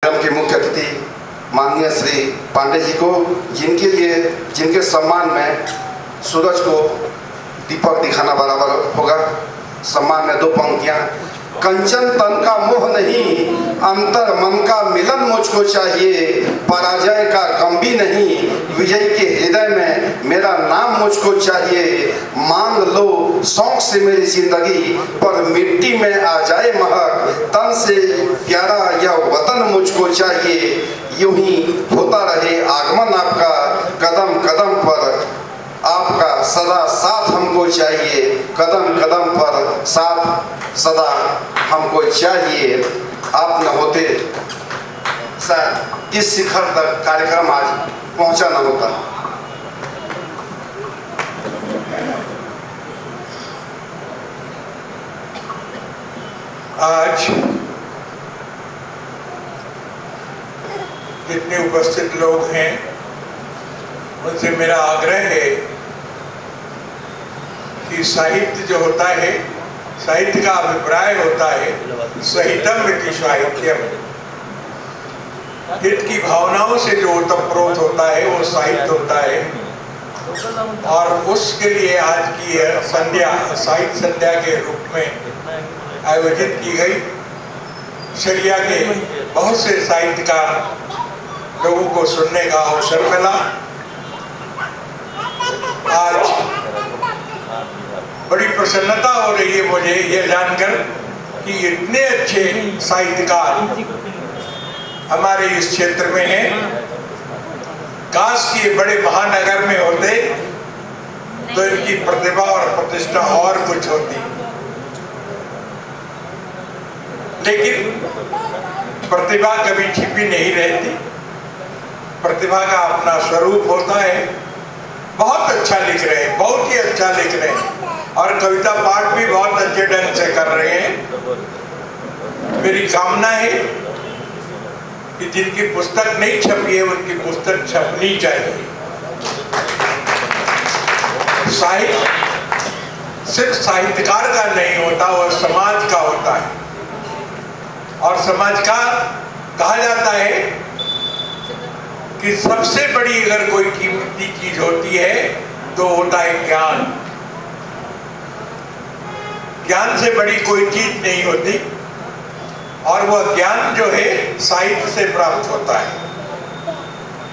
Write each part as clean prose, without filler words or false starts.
कार्यक्रम के मुख्य अतिथि माननीय श्री पांडे जी को, जिनके सम्मान में सूरज को दीपक दिखाना बराबर होगा। सम्मान में 2 पंक्तियां। कंचन तन का मोह नहीं, अंतर मन का मिलन मुझको चाहिए। पराजय का गम भी नहीं, विजय के हृदय में मेरा नाम मुझको चाहिए। मांग लो शौक से मेरी जिंदगी, पर मिट्टी में आ जाए महक। तन से प्यारा यह वतन मुझको चाहिए। यूं ही होता रहे आगमन आपका, कदम कदम पर आपका सदा साथ हमको चाहिए। कदम कदम पर साथ सदा हमको चाहिए। आप न होते शायद इस शिखर तक कार्यक्रम आज पहुंचा न होता। आज जितने उपस्थित लोग हैं, उनसे मेरा आग्रह है कि साहित्य जो होता है, साहित्य का अभिप्राय होता है सहितम इति साहित्यम। हित की भावनाओं से जो ओतप्रोत होता है वो साहित्य होता है। और उसके लिए आज की संध्या साहित्य संध्या के रूप में आयोजित की गई। शरिया के बहुत से साहित्यकार लोगों को सुनने का अवसर मिला। आज बड़ी प्रसन्नता हो रही है मुझे यह जानकर कि इतने अच्छे साहित्यकार हमारे इस क्षेत्र में हैं। काश के बड़े महानगर में होते तो इनकी प्रतिभा और प्रतिष्ठा और कुछ होती, लेकिन प्रतिभा कभी छिपी नहीं रहती। प्रतिभा का अपना स्वरूप होता है। बहुत अच्छा लिख रहे हैं, बहुत ही अच्छा लिख रहे हैं, और कविता पाठ भी बहुत अच्छे ढंग से कर रहे हैं। मेरी कामना है कि जिनकी पुस्तक नहीं छपी है उनकी पुस्तक छपनी चाहिए। साहित्य सिर्फ साहित्यकार का नहीं होता, वह समाज का होता है। और समाज का कहा जाता है कि सबसे बड़ी अगर कोई कीमती चीज होती है तो होता है ज्ञान। ज्ञान से बड़ी कोई चीज नहीं होती, और वह ज्ञान जो है साहित्य से प्राप्त होता है।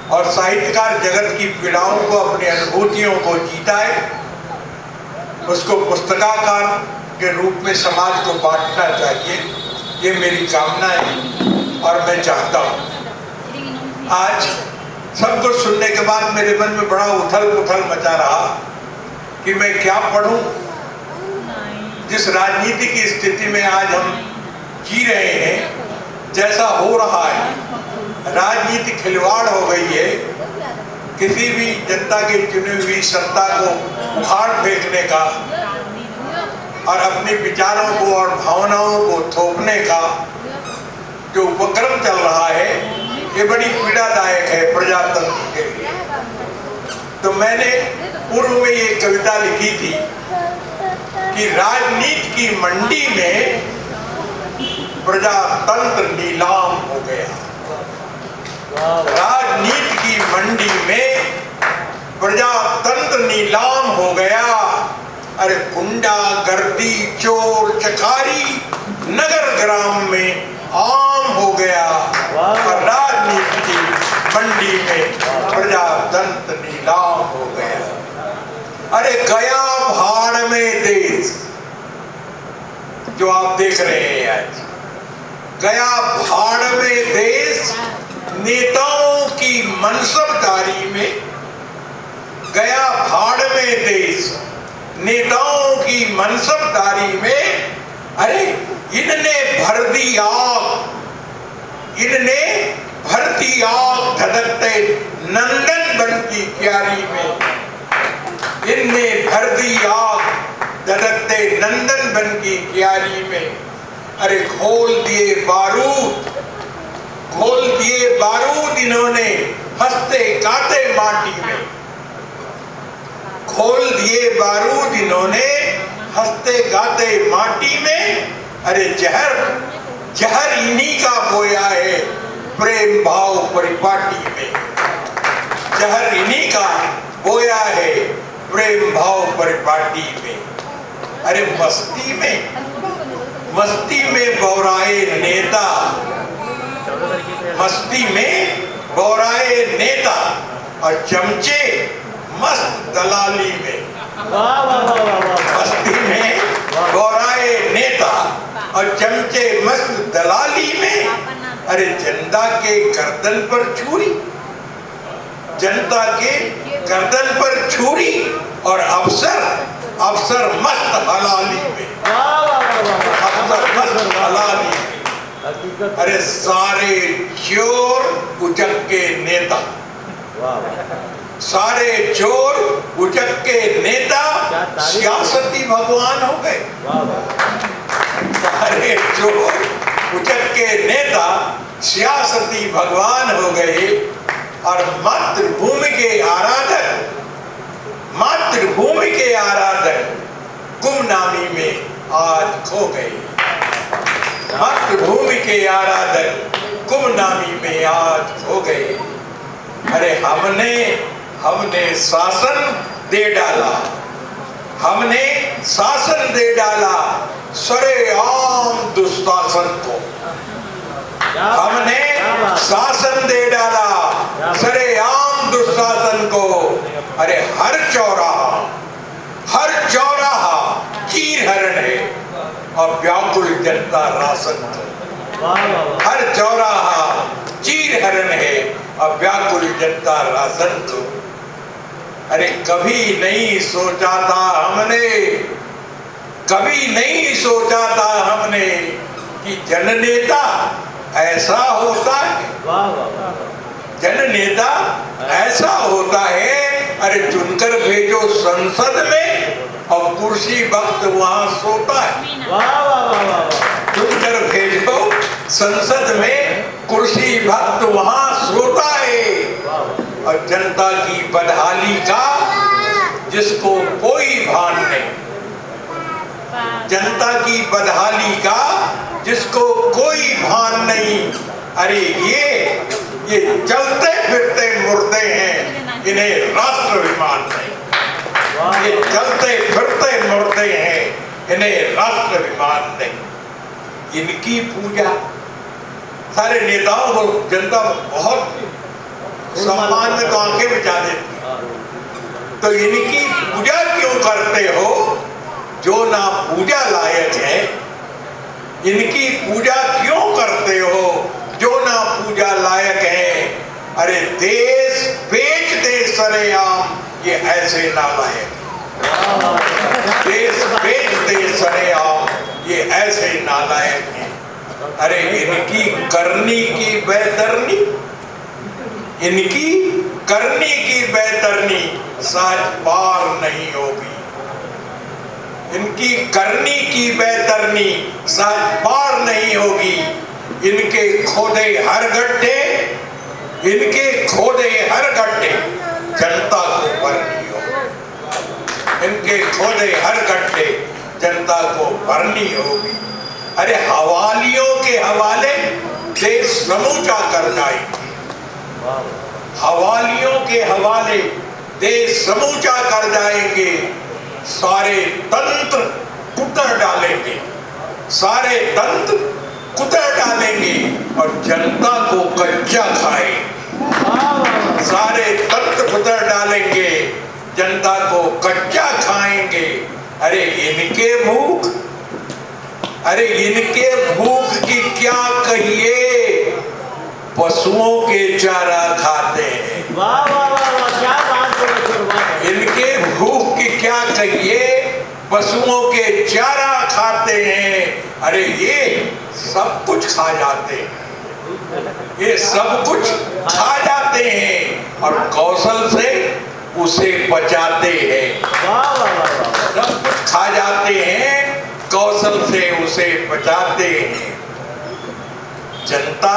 और साहित्यकार जगत की पीड़ाओं को, अपनी अनुभूतियों को जीता है, उसको पुस्तकाकार के रूप में समाज को बांटना चाहिए। ये मेरी कामना है और मैं चाहता हूँ। आज सब कुछ सुनने के बाद मेरे मन में बड़ा उथल पुथल मचा रहा कि मैं क्या पढ़ूं। जिस राजनीति की स्थिति में आज हम जी रहे हैं, जैसा हो रहा है, राजनीति खिलवाड़ हो गई है। किसी भी जनता की चुनी हुई सत्ता को उखाड़ फेंकने का और अपने विचारों को और भावनाओं को थोपने का जो उपक्रम चल रहा है, ये बड़ी पीड़ादायक है प्रजातंत्र के लिए। तो मैंने पूर्व में ये कविता लिखी थी कि राजनीति की मंडी में प्रजातंत्र नीलाम हो गया। राजनीति की मंडी में प्रजातंत्र नीलाम हो गया। अरे गुंडा गर्दी चोर चकारी नगर ग्राम में आम हो गया। और राजनीति की मंडी में प्रजातंत्र नीलाम हो गया। अरे गया भाड़ में देश, जो आप देख रहे हैं आज, गया भाड़ में देश नेताओं की मनसबदारी में। गया भाड़ में देश नेताओं की मनसबदारी में। अरे इनने भर दी आग, इनने भरती आग धधकते नंदन बन की क्यारी में। इनने भर दी आग धधकते नंदन बन की क्यारी में। अरे खोल दिए बारूद, खोल दिए बारूद इन्होंने हंसते गाते माटी में। खोल दिए बारूद इन्होंने हंसते गाते माटी में। अरे जहर जहर इन्हीं का बोया है, प्रेम भाव परिपाटी में। जहर इन्हीं का बोया है प्रेम भाव परिपाटी में। अरे मस्ती में बौराए नेता, मस्ती में बौराए नेता और चमचे मस्त दलाली में। मस्ती में बौराए नेता और चमचे मस्त दलाली में। अरे जनता के गर्दन पर छुरी, जनता के गर्दन पर छुरी और अफसर मस्त हलाली में, अफसर मस्त हलाली में। अरे सारे चोर उचक के नेता, सारे चोर उचक के नेता सियासती भगवान हो गए। सारे चोर उचक के नेता सियासती भगवान हो गए और मातृभूमि के आराधक गुमनामी में आज खो गए। मातृभूमि के आराधक गुमनामी में आज खो गए। अरे हमने शासन दे डाला, हमने शासन दे डाला सरेआम दुशासन को। हमने शासन दे डाला सरेआम दुशासन को। अरे हर चौराहा चीर हरण है और व्याकुल जनता राशन को। हर चौराहा चीर हरण है और व्याकुल जनता राशन को। अरे कभी नहीं सोचा था हमने कि जननेता ऐसा होता है। जननेता ऐसा होता है। अरे चुनकर भेजो संसद में और कुर्सी वक्त वहां सोता है। चुनकर भेजो संसद में कुर्सी वक्त वहां सोता है। और जनता की बदहाली का जिसको कोई भान नहीं, जनता की बदहाली का जिसको कोई भान नहीं। अरे ये चलते फिरते मुर्दे हैं, इन्हें राष्ट्राभिमान नहीं। ये चलते फिरते मुर्दे हैं, इन्हें राष्ट्राभिमान नहीं। इनकी पूजा सारे नेताओं को जनता बहुत सम्मान में तो आंखें बिछा देती। तो इनकी पूजा क्यों करते हो जो ना पूजा लायक है? इनकी पूजा क्यों करते हो जो ना पूजा लायक है? अरे देश बेच दे सरेआम ये ऐसे नालायक, देश बेच दे सरेआम ये ऐसे नालायक हैं। अरे इनकी करनी की बेदरनी, इनकी करनी की बेदरनी साज पार नहीं होगी। इनकी करनी की बेदरनी साज पार नहीं होगी। इनके खोदे हर गड्ढे, इनके खोदे हर गड्ढे जनता को भरनी होगी। इनके खोदे हर गड्ढे जनता को भरनी होगी। अरे हवालियों के हवाले देश समूचा कर जाएंगे। हवालियों के हवाले देश समूचा कर जाएंगे। सारे तंत्र कुतर डालेंगे, सारे तंत्र कुतर डालेंगे और जनता को कच्चा खाएंगे। सारे तंत्र कुतर डालेंगे, जनता को कच्चा खाएंगे। अरे इनके भूख, अरे इनके भूख की क्या कहिए, पशुओं के चारा खाते हैं। वाह वाह वाह, क्या बात है। इनके भूख की क्या कहिए, पशुओं के चारा खाते हैं। अरे ये सब कुछ खा जाते हैं, ये सब कुछ खा जाते हैं और कौशल से उसे बचाते हैं। वाह वाह वाह, सब कुछ खा जाते हैं, कौशल से उसे बचाते हैं। जनता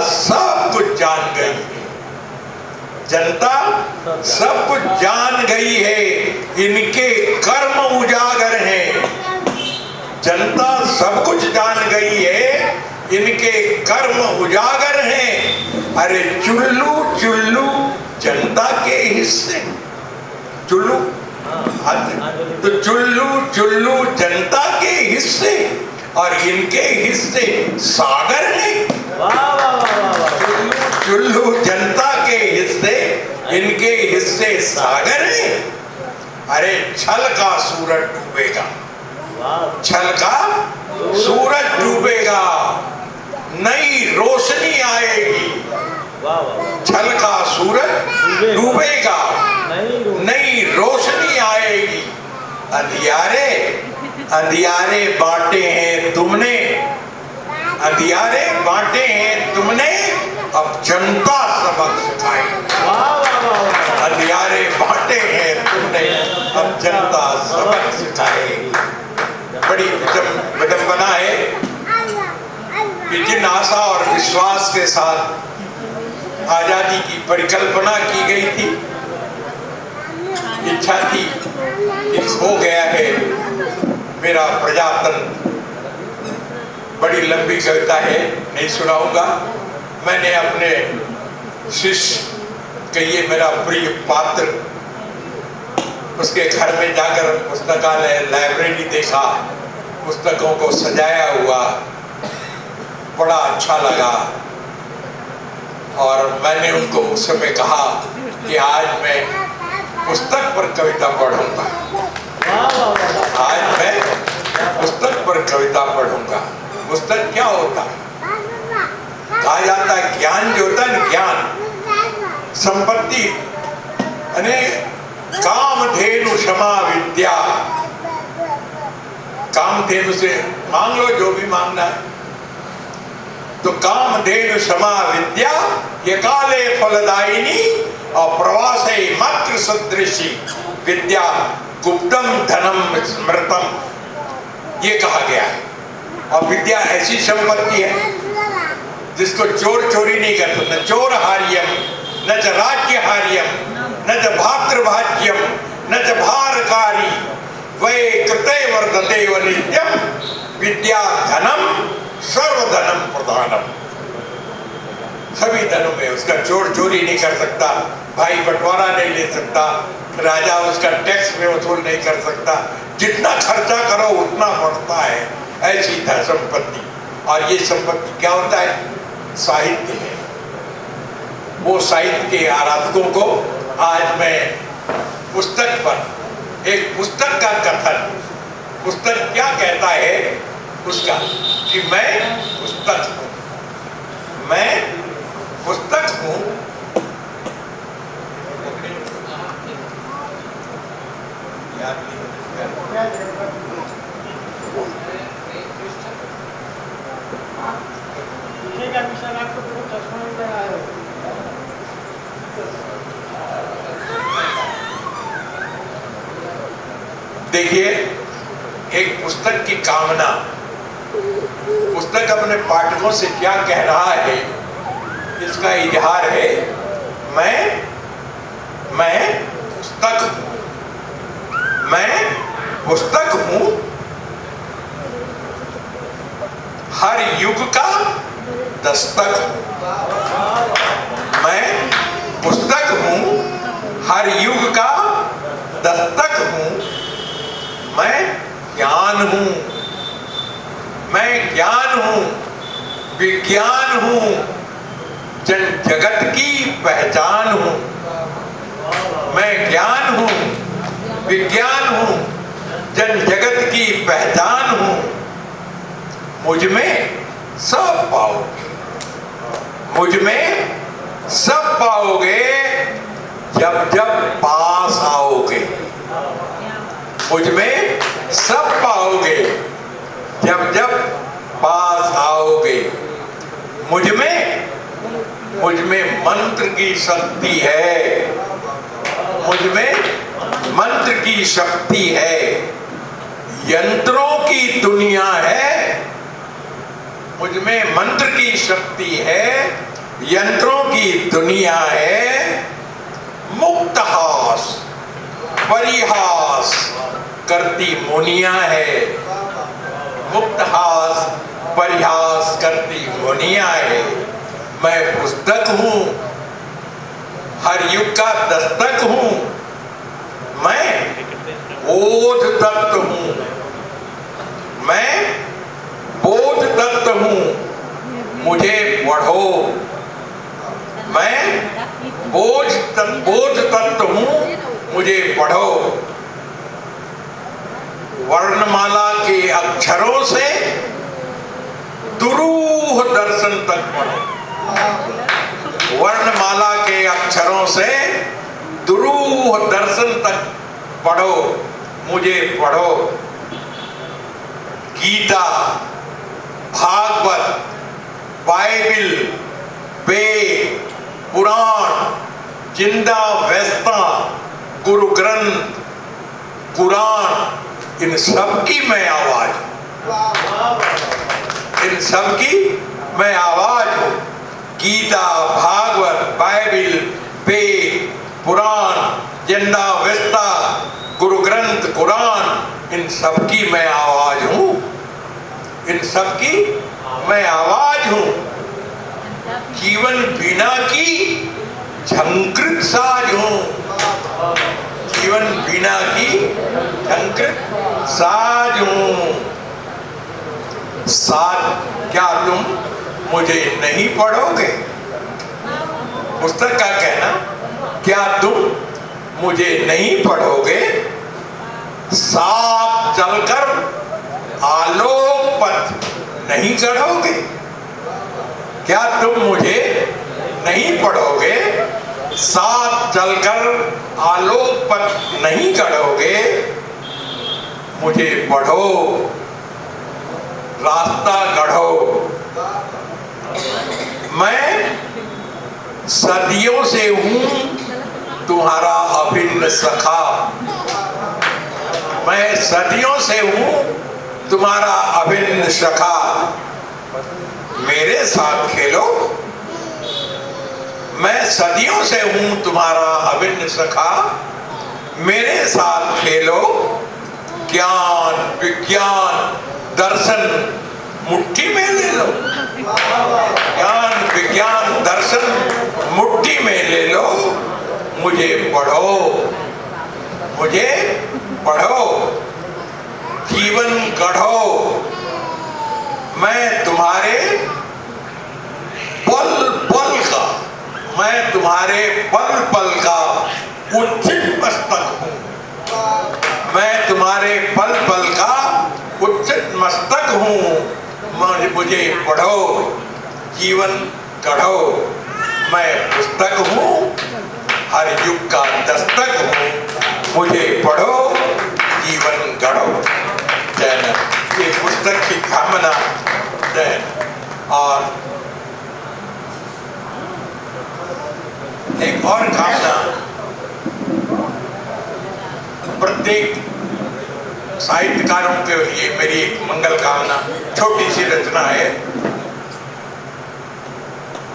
सब कुछ जान गई है। जनता सब कुछ जान गई है। इनके कर्म उजागर हैं। जनता सब कुछ जान गई है, इनके कर्म उजागर हैं। अरे चुल्लू चुल्लू जनता के हिस्से, चुल्लू तो चुल्लू चुल्लू जनता के हिस्से और इनके हिस्से सागर हैं। वाह वाह वाह वाह। चुल्लू जनता के हिस्से, इनके हिस्से सागर हैं। अरे छल का सूरज डूबेगा, छल का सूरज डूबेगा, नई रोशनी आएगी। छल का सूरज डूबेगा, नई रोशनी आएगी। अंधियारे अंधियारे बांटे हैं तुमने, अंधियारे बांटे हैं तुमने, अब जनता सबक सिखाएगी। अंधियारे बांटे हैं तुमने, अब जनता सबक सिखाएगी। बड़ी विडंबना है कि जिन आशा और विश्वास के साथ आजादी की परिकल्पना की गई थी, इच्छा थी कि खो गया है मेरा प्रजातंत्र। बड़ी लंबी कविता है, नहीं सुनाऊंगा। मैंने अपने शिष्य कहिए मेरा प्रिय पात्र, उसके घर में जाकर पुस्तकालय लाइब्रेरी देखा, पुस्तकों को सजाया हुआ, बड़ा अच्छा लगा। और मैंने उनको उस समय कहा कि आज मैं पुस्तक पर कविता पढ़ूंगा, आज मैं पुस्तक पर कविता पढ़ूंगा। पुस्तक क्या होता है? कहा जाता है ज्ञान जो होता है, ज्ञान संपत्ति, यानी कामधेनु क्षमा विद्या। कामधेनु से मांग लो जो भी मांगना है। तो कामधेनु क्षमा विद्या ये काले फलदायिनी और प्रवासे मात्र सदृशी विद्या गुप्तम धनम स्मृतम, ये कहा गया है। और विद्या ऐसी संपत्ति है जिसको चोर चोरी नहीं कर सकता। चोर हार्यम न च राज्य हार्यम न च भातृभाज्यम न च भारकारी वै कृते वर्धते व नित्यम विद्या धनम सर्वधनम प्रधानम। सभी धनों में उसका चोर चोरी नहीं कर सकता, भाई बंटवारा नहीं ले सकता, राजा उसका टैक्स में वसूल नहीं कर सकता। जितना खर्चा करो उतना बढ़ता है, ऐसी धन संपत्ति। और ये संपत्ति क्या होता है? साहित्य है। वो साहित्य के आराधकों को आज मैं पुस्तक पर, एक पुस्तक का कथन, पुस्तक क्या कहता है उसका, कि मैं पुस्तक हूं, मैं पुस्तक हूं। देखिए, एक पुस्तक की कामना, पुस्तक अपने पाठकों से क्या कह रहा है इसका इजहार है। मैं पुस्तक हूं, मैं पुस्तक हूं, हर युग का दस्तक हूं। मैं पुस्तक हूं, हर युग का दस्तक हूं। मैं ज्ञान हूं, मैं ज्ञान हूं, विज्ञान हूं, जन जगत की पहचान हूं। मैं ज्ञान हूं, विज्ञान हूं, जन जगत की पहचान हूं। मुझ में सब पाओगे, मुझ में सब पाओगे जब जब पास आओगे। मुझ में सब पाओगे जब जब पास आओगे। मुझ में मंत्र की शक्ति है, मुझ में मंत्र की शक्ति है। यंत्रों की दुनिया है, मुझ में मंत्र की शक्ति है, यंत्रों की दुनिया है। मुक्तहास परिहास करती मुनिया है, मुक्तहास परिहास करती मुनियाए, मैं पुस्तक हूँ, हर युग का दस्तक हूँ, मैं बोध तत्व हूँ, मैं बोध तत्व हूँ, मुझे पढ़ो। मैं बोध तत्व हूँ, मुझे पढ़ो। वर्णमाला के अक्षरों से दुरूह दर्शन तक पढ़ो। वर्णमाला के अक्षरों से दुरूह दर्शन तक पढ़ो, मुझे पढ़ो। गीता, भागवत, बाइबिल, वेद, पुराण, जिंदा वेस्ता, गुरु ग्रंथ, कुरान, इन सब की मैं आवाज हूं। इन सब की मैं आवाज हूं। गीता, भागवत, बाइबिल, वेद, पुराण, जिंदा वेस्ता, गुरु ग्रंथ, कुरान, इन सब की मैं आवाज हूं। इन सब की मैं आवाज हूं। जीवन बीना की झंकृत साज हूं। जीवन बीना की झंकृत साज हूं। साज, क्या तुम मुझे नहीं पढ़ोगे? पुस्तक का कहना, क्या तुम मुझे नहीं पढ़ोगे? साथ चलकर आलोक पथ नहीं चढ़ोगे? क्या तुम मुझे नहीं पढ़ोगे? साथ चलकर आलोक पथ नहीं चढ़ोगे? मुझे पढ़ो, रास्ता गढ़ो। मैं सदियों से हूं तुम्हारा अभिन्न सखा। मैं सदियों से हूं तुम्हारा अभिन्न सखा। मेरे साथ खेलो। मैं सदियों से हूं तुम्हारा अभिन्न सखा। मेरे साथ खेलो। ज्ञान, विज्ञान, दर्शन मुट्ठी में ले लो। ज्ञान, विज्ञान, दर्शन मुट्ठी में ले लो। मुझे पढ़ो, मुझे पढ़ो। जीवन गढ़ो। मैं तुम्हारे पल पल का, मैं तुम्हारे पल पल का उच्चित मस्तक हूं। मैं तुम्हारे पल पल का उच्चित मस्तक हूं। मुझे पढ़ो, जीवन गढ़ो। मैं पुस्तक हूं, हर युग का दस्तक हूं। मुझे पढ़ो, जीवन गढ़ो। जय। ये पुस्तक की कामना जय। और एक और कामना, प्रत्येक साहित्यकारों के लिए मेरी एक मंगल कामना, छोटी सी रचना है।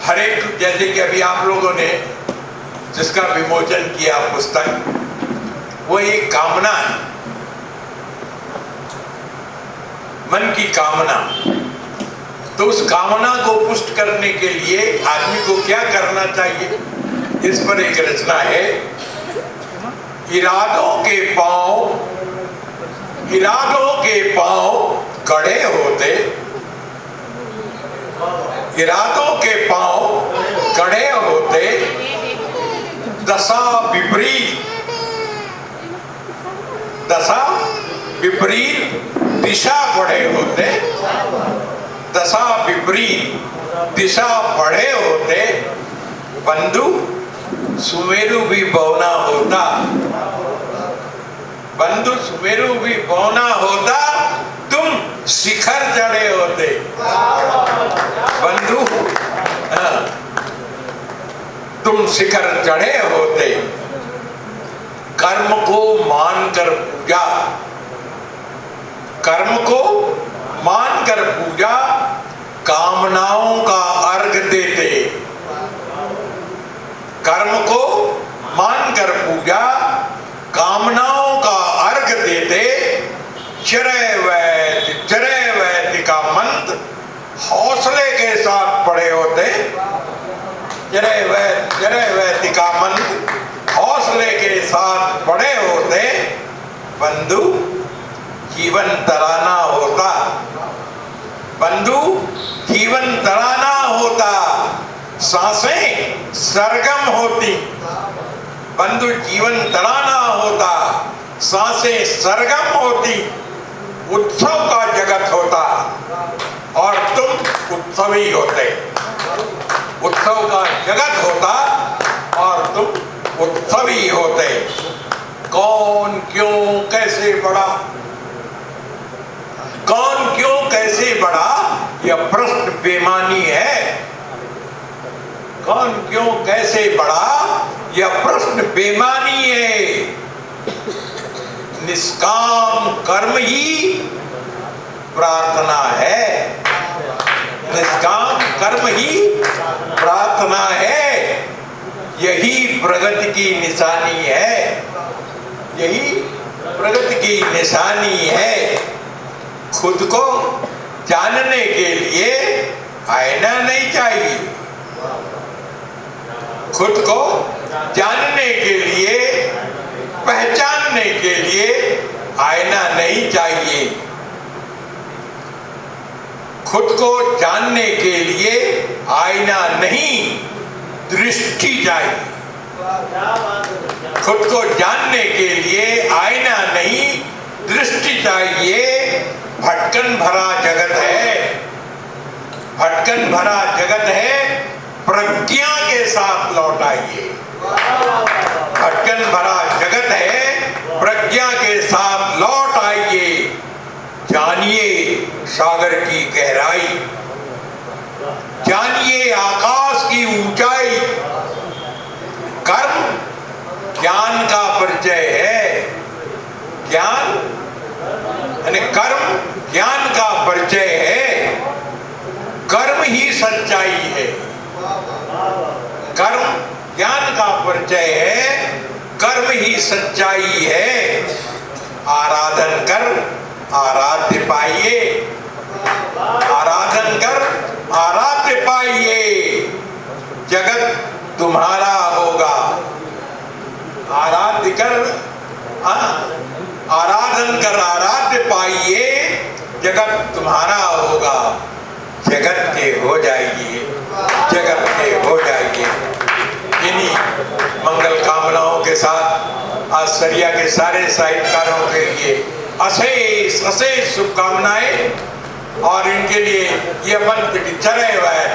हर एक, जैसे कि अभी आप लोगों ने जिसका विमोचन किया पुस्तक, वो एक कामना है, मन की कामना। तो उस कामना को पुष्ट करने के लिए आदमी को क्या करना चाहिए, इस पर एक रचना है। इरादों के पांव कड़े होते, इरादों के पांव कड़े होते, दशा विपरीत दिशा पड़े होते, दशा विपरीत दिशा पड़े होते, बंधु सुमेरु भी बौना होता, बंधु सुमेरु भी बौना होता, तुम शिखर चढ़े होते। बंधु तुम शिखर चढ़े होते। कर्म को मानकर पूजा, कर्म को मानकर पूजा, कामनाओं का अर्घ देते। कर्म को मानकर पूजा, कामनाओं का अर्घ देते। चिरय वैद्य का मंत्र साथ पड़े होते, जरे वैदिका मंद हौसले के साथ पड़े होते, बंधु जीवन तराना होता, बंधु जीवन तराना होता, सांसें सरगम होती, बंधु जीवन तराना होता, सांसें सरगम होती, उत्सव का जगत होता और तुम उत्सवी होते, उत्सव का जगत होता और तुम उत्सवी होते। कौन क्यों कैसे बढ़ा, कौन क्यों कैसे बढ़ा, यह प्रश्न बेमानी है। कौन क्यों कैसे बढ़ा, यह प्रश्न बेमानी है। निष्काम कर्म ही प्रार्थना है, निष्काम कर्म ही प्रार्थना है। यही प्रगति की निशानी है, यही प्रगति की निशानी है। खुद को जानने के लिए आईना नहीं चाहिए, खुद को जानने के लिए, पहचानने के लिए आईना नहीं चाहिए। खुद को जानने के लिए आईना नहीं, दृष्टि चाहिए। खुद को जानने के लिए आईना नहीं, दृष्टि चाहिए। भटकन भरा जगत है, भटकन भरा जगत है, प्रज्ञा के साथ लौट आइए। भटकन भरा जगत है, प्रज्ञा के साथ लौट आइए। जानिए सागर की गहराई, जानिए आकाश की ऊंचाई। कर्म ज्ञान का परिचय है, ज्ञान यानी कर्म ज्ञान का परिचय है। कर्म ही सच्चाई है, कर्म ज्ञान का परिचय है, कर्म ही सच्चाई है। आराधन कर आराध्य पाइए, आराधन कर आराध्य पाइए। जगत तुम्हारा होगा। आराध्य कर आराधन कर आराध्य पाइए, जगत तुम्हारा होगा। जगत के हो जाइए, जगत के हो जाइए। इन्हीं मंगल कामनाओं के साथ आज सरिया के सारे साहित्यकारों के लिए अशेष अशेष शुभकामनाएं। और इनके लिए ये मंत्र की चरय वैन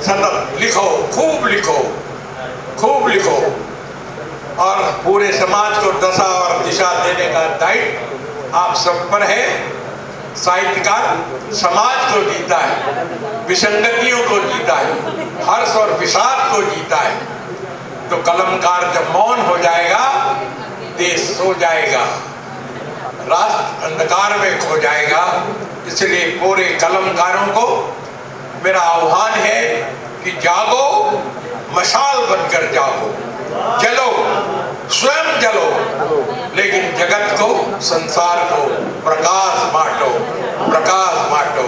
सतत लिखो, खूब लिखो, खूब लिखो। और पूरे समाज को दशा और दिशा देने का दायित्व आप सब पर है। साहित्यकार समाज को जीता है, विसंगतियों को जीता है, हर्ष और विषाद को जीता है। तो कलमकार जब मौन हो जाएगा, देश सो जाएगा, राष्ट्र अंधकार में खो जाएगा। इसलिए पूरे कलमकारों को मेरा आह्वान है कि जागो, मशाल बनकर जागो, जलो, स्वयं जलो, लेकिन जगत को, संसार को प्रकाश बांटो, प्रकाश बांटो,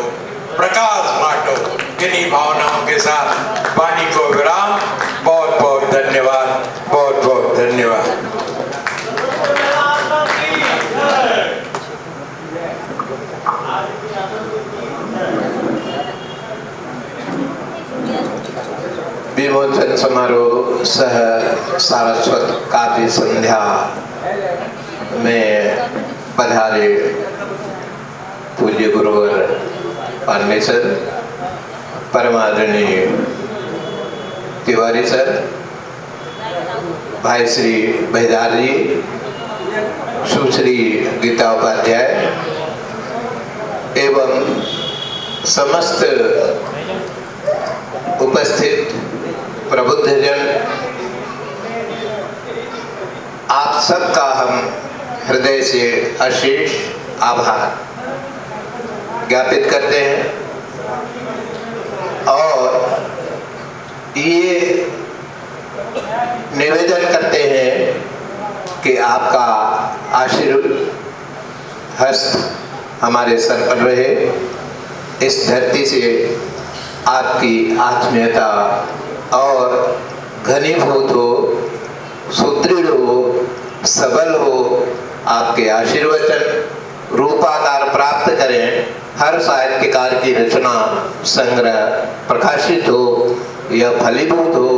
प्रकाश बांटो। इन्हीं भावनाओं के साथ वाणी को विराम। बहुत बहुत धन्यवाद, बहुत बहुत धन्यवाद। विमोचन समारोह सह सारस्वत काव्य संध्या में पधारे पूज्य गुरुवर पांडे सर, परमादरणीय तिवारी सर, भाई श्री बहिदार जी, सुश्री गीता उपाध्याय एवं समस्त उपस्थित प्रबुद्धजन, आप सबका हम हृदय से अशेष आभार ज्ञापित करते हैं। और ये निवेदन करते हैं कि आपका आशीर्वाद हस्त हमारे सर पर रहे इस धरती से आपकी आत्मीयता और घनीभूत हो, सुदृढ़ हो, सबल हो, आपके आशीर्वचन रूपाकार प्राप्त करें। हर साहित्यकार की रचना संग्रह प्रकाशित हो, यह फलीभूत हो।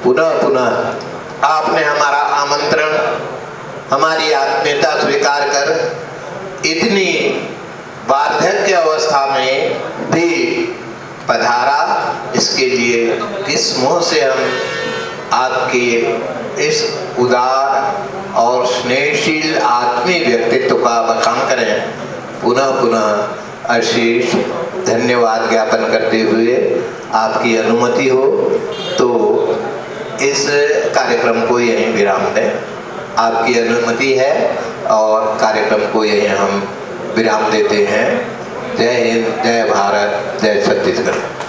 पुनः पुनः आपने हमारा आमंत्रण, हमारी आत्मीयता स्वीकार कर इतनी वार्धक्य अवस्था में भी पधारा, इसके लिए किस मुँह से हम आपके इस उदार और स्नेहशील आत्मीय व्यक्तित्व का बखान करें। पुनः पुनः अशेष धन्यवाद ज्ञापन करते हुए आपकी अनुमति हो तो इस कार्यक्रम को यहीं विराम दें। आपकी अनुमति है और कार्यक्रम को यहीं हम विराम देते हैं। जय हिंद, जय भारत, जय छत्तीसगढ़।